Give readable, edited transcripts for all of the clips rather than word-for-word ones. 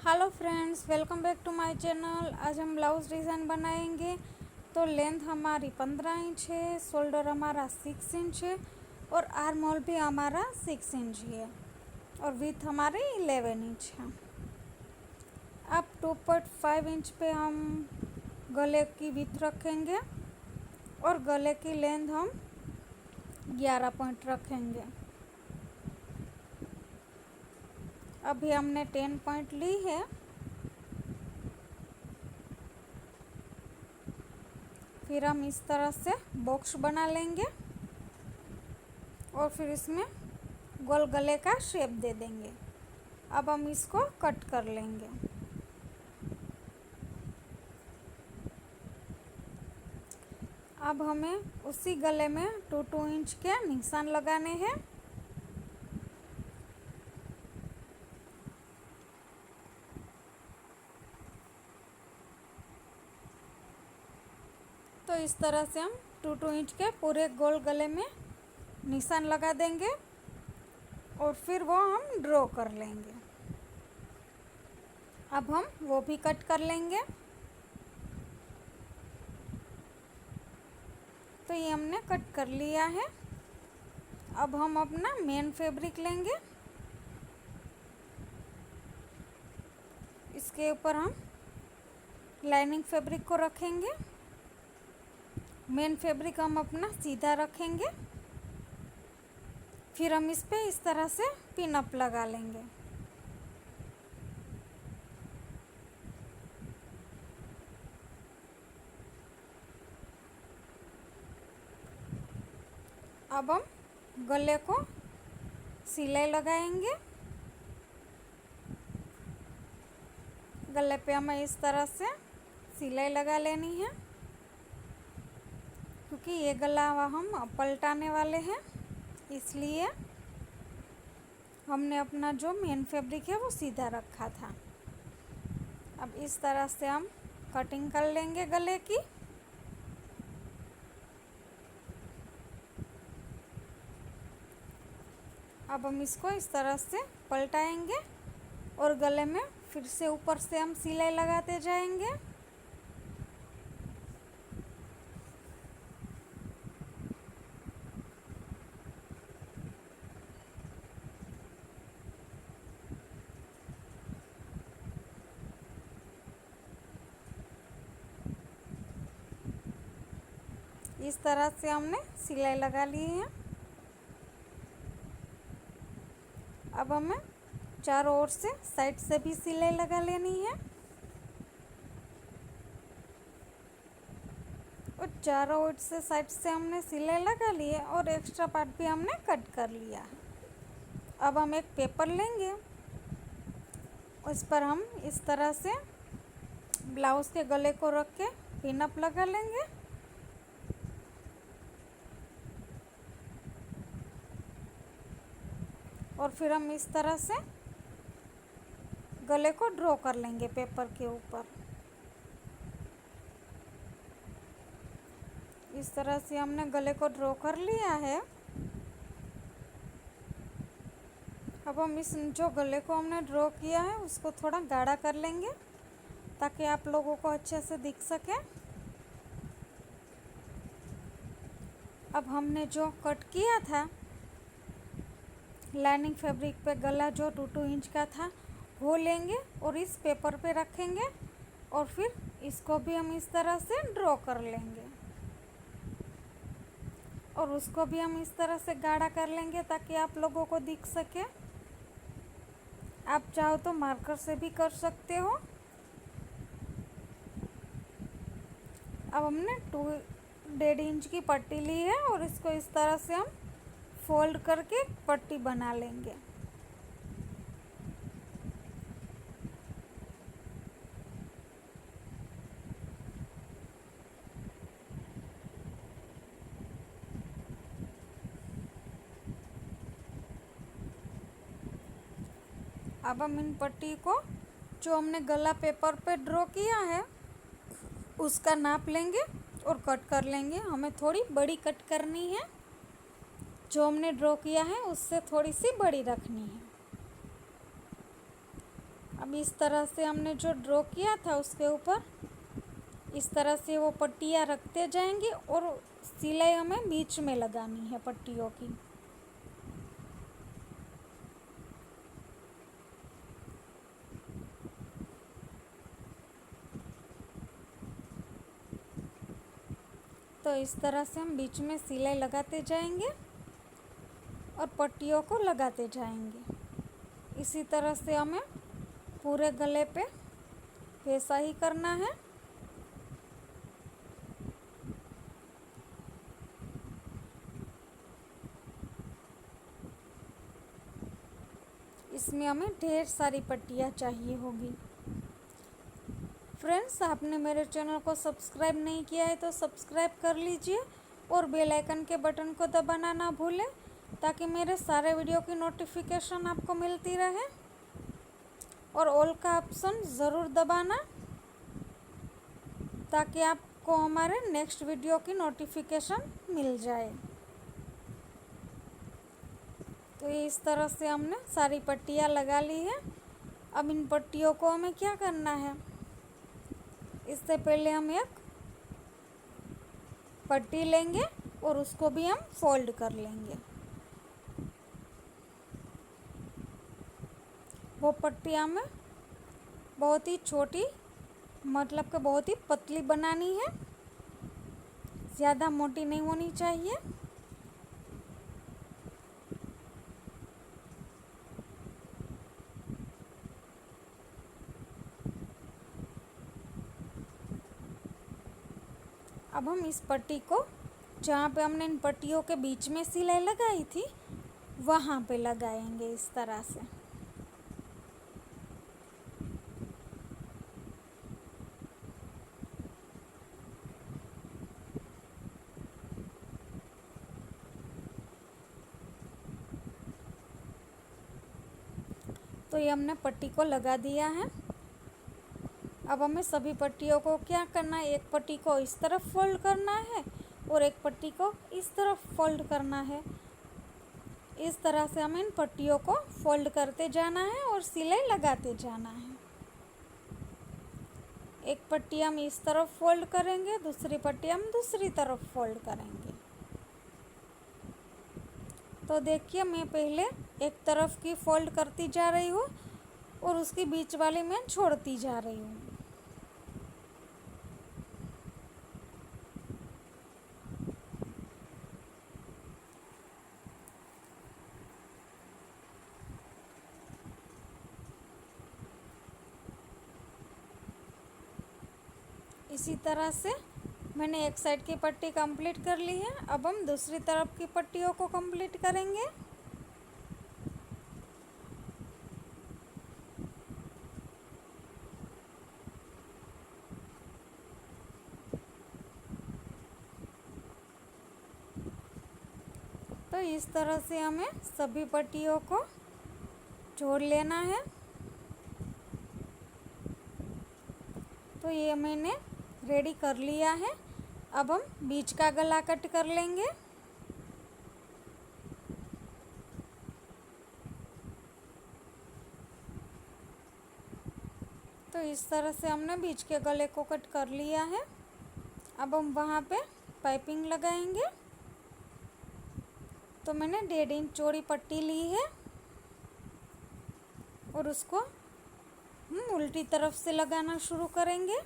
Hello friends, welcome back to my channel. आज हम blouse design बनाएंगे। तो लेंथ हमारी 15 इंच है, शोल्डर हमारा 6 इंच है और आर्म होल भी हमारा 6 इंच ही है और विथ हमारी 11 इंच है। अब 2.5 इंच पे हम गले की विथ रखेंगे और गले की लेंथ हम 11 पॉइंट रखेंगे। अभी हमने 10 पॉइंट ली है। फिर हम इस तरह से बॉक्स बना लेंगे और फिर इसमें गोल गले का शेप दे देंगे। अब हम इसको कट कर लेंगे। अब हमें उसी गले में 2 इंच के निशान लगाने हैं। तो इस तरह से हम 2 इंच के पूरे गोल गले में निशान लगा देंगे और फिर वो हम ड्रॉ कर लेंगे। अब हम वो भी कट कर लेंगे। तो ये हमने कट कर लिया है। अब हम अपना मेन फैब्रिक लेंगे। इसके ऊपर हम लाइनिंग फैब्रिक को रखेंगे। मेन फैब्रिक हम अपना सीधा रखेंगे। फिर हम इस पे इस तरह से पिन अप लगा लेंगे। अब हम गले को सिलाई लगाएंगे। गले पे हमें इस तरह से सिलाई लगा लेनी है क्योंकि ये गला हम पलटाने वाले हैं, इसलिए हमने अपना जो मेन फैब्रिक है वो सीधा रखा था। अब इस तरह से हम कटिंग कर लेंगे गले की। अब हम इसको इस तरह से पलटाएंगे और गले में फिर से ऊपर से हम सिलाई लगाते जाएंगे। इस तरह से हमने सिलाई लगा ली है। अब हमें चारों ओर से साइड से भी सिलाई लगा लेनी है और चारों ओर से साइड से हमने सिलाई लगा ली है और एक्स्ट्रा पार्ट भी हमने कट कर लिया है। अब हम एक पेपर लेंगे, उस पर हम इस तरह से ब्लाउज़ के गले को रख के पिन अप लगा लेंगे। और फिर हम इस तरह से गले को ड्रॉ कर लेंगे पेपर के ऊपर। इस तरह से हमने गले को ड्रॉ कर लिया है। अब हम इस जो गले को हमने ड्रॉ किया है उसको थोड़ा गाढ़ा कर लेंगे ताकि आप लोगों को अच्छे से दिख सके। अब हमने जो कट किया था लाइनिंग फैब्रिक पे गला जो 2 इंच का था वो लेंगे और इस पेपर पे रखेंगे और फिर इसको भी हम इस तरह से ड्रॉ कर लेंगे और उसको भी हम इस तरह से गाढ़ा कर लेंगे ताकि आप लोगों को दिख सके। आप चाहो तो मार्कर से भी कर सकते हो। अब हमने 2.5 इंच की पट्टी ली है और इसको इस तरह से हम फोल्ड करके पट्टी बना लेंगे। अब हम इन पट्टी को जो हमने गला पेपर पे ड्रॉ किया है उसका नाप लेंगे और कट कर लेंगे। हमें थोड़ी बड़ी कट करनी है, जो हमने ड्रॉ किया है उससे थोड़ी सी बड़ी रखनी है। अब इस तरह से हमने जो ड्रॉ किया था उसके ऊपर इस तरह से वो पट्टियाँ रखते जाएंगे और सिलाई हमें बीच में लगानी है पट्टियों की। तो इस तरह से हम बीच में सिलाई लगाते जाएंगे और पट्टियों को लगाते जाएंगे। इसी तरह से हमें पूरे गले पे वैसा ही करना है। इसमें हमें ढेर सारी पट्टियाँ चाहिए होगी। फ्रेंड्स, आपने मेरे चैनल को सब्सक्राइब नहीं किया है तो सब्सक्राइब कर लीजिए और बेल आइकन के बटन को दबाना ना भूलें ताकि मेरे सारे वीडियो की नोटिफिकेशन आपको मिलती रहे। और ऑल का ऑप्शन ज़रूर दबाना ताकि आपको हमारे नेक्स्ट वीडियो की नोटिफिकेशन मिल जाए। तो इस तरह से हमने सारी पट्टियाँ लगा ली है। अब इन पट्टियों को हमें क्या करना है, इससे पहले हम एक पट्टी लेंगे और उसको भी हम फोल्ड कर लेंगे। वो पट्टी हमें बहुत ही छोटी मतलब कि बहुत ही पतली बनानी है, ज़्यादा मोटी नहीं होनी चाहिए। अब हम इस पट्टी को जहाँ पे हमने इन पट्टियों के बीच में सिलाई लगाई थी वहाँ पे लगाएंगे इस तरह से। तो ये हमने पट्टी को लगा दिया है। अब हमें सभी पट्टियों को क्या करना है, एक पट्टी को इस तरफ फोल्ड करना है और एक पट्टी को इस तरफ फोल्ड करना है। इस तरह से हमें इन पट्टियों को फोल्ड करते जाना है और सिलाई लगाते जाना है। एक पट्टी हम इस तरफ फोल्ड करेंगे, दूसरी पट्टी हम दूसरी तरफ फोल्ड करेंगे। तो देखिए, मैं पहले एक तरफ की फोल्ड करती जा रही हूँ और उसकी बीच वाली मैं छोड़ती जा रही हूँ। इसी तरह से मैंने एक साइड की पट्टी कंप्लीट कर ली है। अब हम दूसरी तरफ की पट्टियों को कंप्लीट करेंगे। तो इस तरह से हमें सभी पट्टियों को जोड़ लेना है। तो ये मैंने रेडी कर लिया है। अब हम बीच का गला कट कर लेंगे। तो इस तरह से हमने बीच के गले को कट कर लिया है। अब हम वहाँ पे पाइपिंग लगाएंगे। तो मैंने 1.5 इंच चौड़ी पट्टी ली है और उसको हम उल्टी तरफ से लगाना शुरू करेंगे।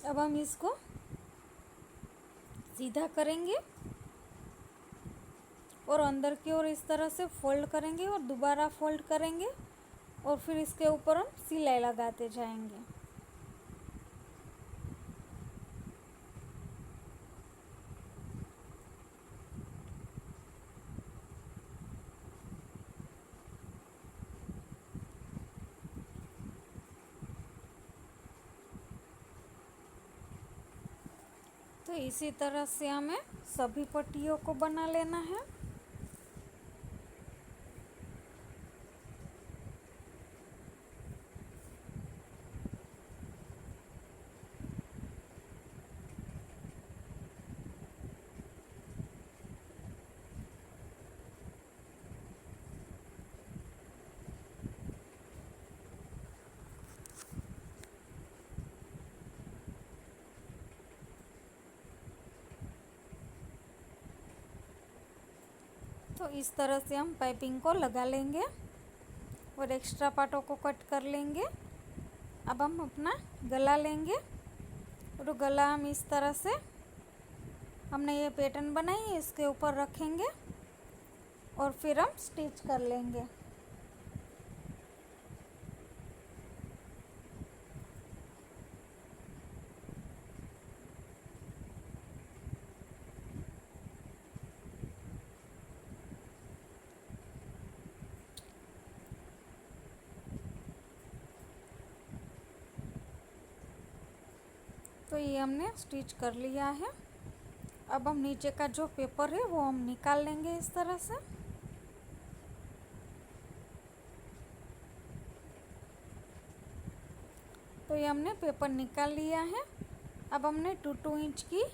अब हम इसको सीधा करेंगे और अंदर की ओर इस तरह से फोल्ड करेंगे और दोबारा फोल्ड करेंगे और फिर इसके ऊपर हम सिलाई लगाते जाएंगे। तो इसी तरह से हमें सभी पट्टियों को बना लेना है। तो इस तरह से हम पाइपिंग को लगा लेंगे और एक्स्ट्रा पार्टों को कट कर लेंगे। अब हम अपना गला लेंगे और गला हम इस तरह से हमने ये पैटर्न बनाई है इसके ऊपर रखेंगे और फिर हम स्टिच कर लेंगे। तो ये हमने स्टिच कर लिया है। अब हम नीचे का जो पेपर है वो हम निकाल लेंगे इस तरह से। तो ये हमने पेपर निकाल लिया है। अब हमने 2-2 इंच की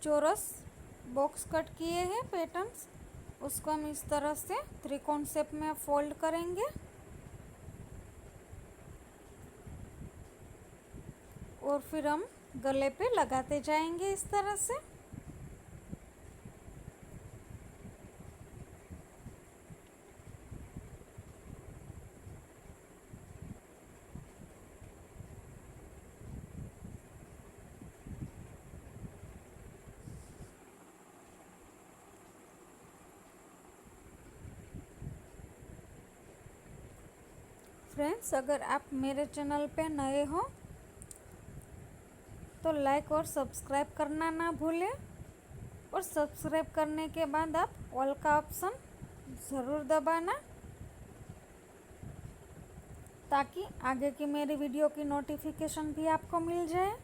चौरस बॉक्स कट किए हैं पैटर्न्स, उसको हम इस तरह से त्रिकोण शेप में फोल्ड करेंगे और फिर हम गले पे लगाते जाएंगे इस तरह से। फ्रेंड्स, अगर आप मेरे चैनल पे नए हो तो लाइक और सब्सक्राइब करना ना भूलें और सब्सक्राइब करने के बाद आप ऑल का ऑप्शन ज़रूर दबाना ताकि आगे की मेरी वीडियो की नोटिफिकेशन भी आपको मिल जाए।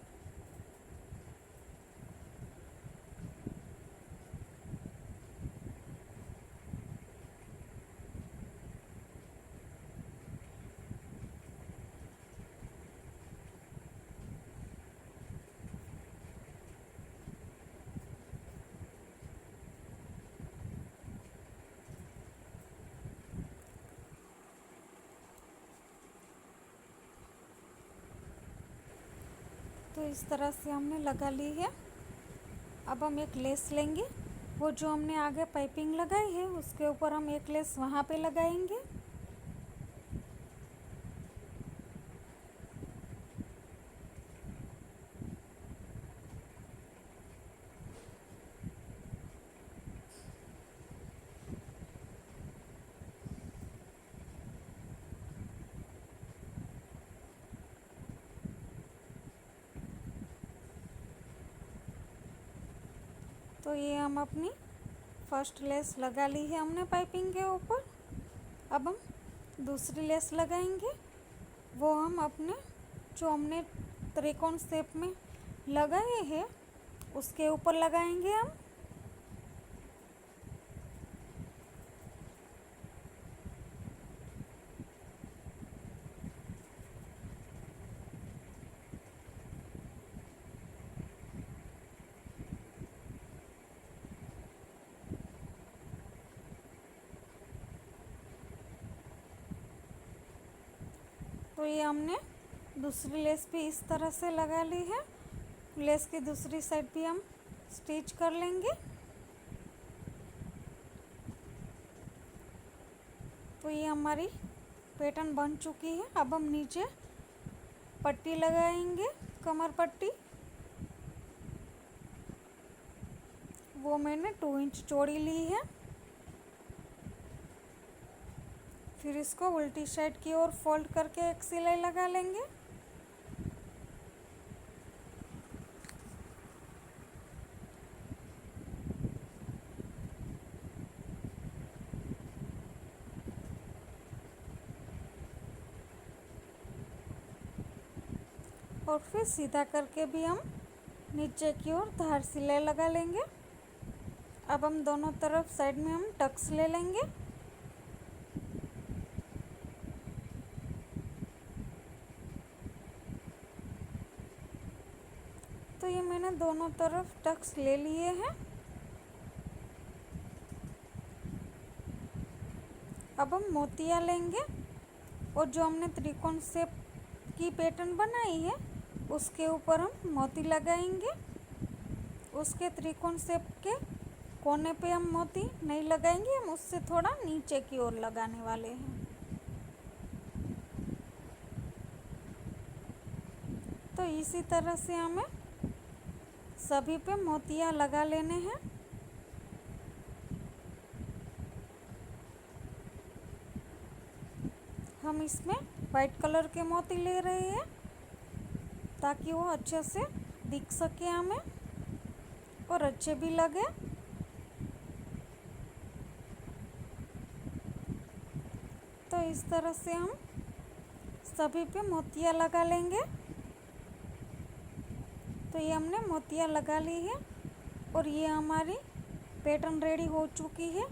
तो इस तरह से हमने लगा ली है। अब हम एक लेस लेंगे, वो जो हमने आगे पाइपिंग लगाई है उसके ऊपर हम एक लेस वहाँ पे लगाएंगे। तो ये हम अपनी फर्स्ट लेस लगा ली है हमने पाइपिंग के ऊपर। अब हम दूसरी लेस लगाएंगे, वो हम अपने जो हमने त्रिकोण शेप में लगाए हैं उसके ऊपर लगाएंगे हम। तो ये हमने दूसरी लेस भी इस तरह से लगा ली है। लेस की दूसरी साइड भी हम स्टिच कर लेंगे। तो ये हमारी पैटर्न बन चुकी है। अब हम नीचे पट्टी लगाएंगे, कमर पट्टी। वो मैंने 2 इंच चौड़ी ली है। फिर इसको उल्टी साइड की ओर फोल्ड करके एक सिलाई लगा लेंगे। और फिर सीधा करके भी हम नीचे की ओर धार सिलाई लगा लेंगे। अब हम दोनों तरफ साइड में हम टक्स ले लेंगे। तो ये मैंने दोनों तरफ टक्स ले लिए हैं। अब हम मोतिया लेंगे और जो हमने त्रिकोण शेप की पैटर्न बनाई है उसके ऊपर हम मोती लगाएंगे। उसके त्रिकोण शेप के कोने पे हम मोती नहीं लगाएंगे, हम उससे थोड़ा नीचे की ओर लगाने वाले हैं। तो इसी तरह से हमें सभी पे मोतियाँ लगा लेने हैं। हम इसमें वाइट कलर के मोती ले रहे हैं ताकि वो अच्छे से दिख सके हमें और अच्छे भी लगे। तो इस तरह से हम सभी पे मोतियाँ लगा लेंगे। तो ये हमने मोतियाँ लगा ली है और ये हमारी पैटर्न रेडी हो चुकी है।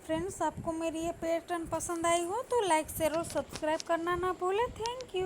फ्रेंड्स, आपको मेरी ये पैटर्न पसंद आई हो तो लाइक शेयर और सब्सक्राइब करना ना भूलें। Thank you.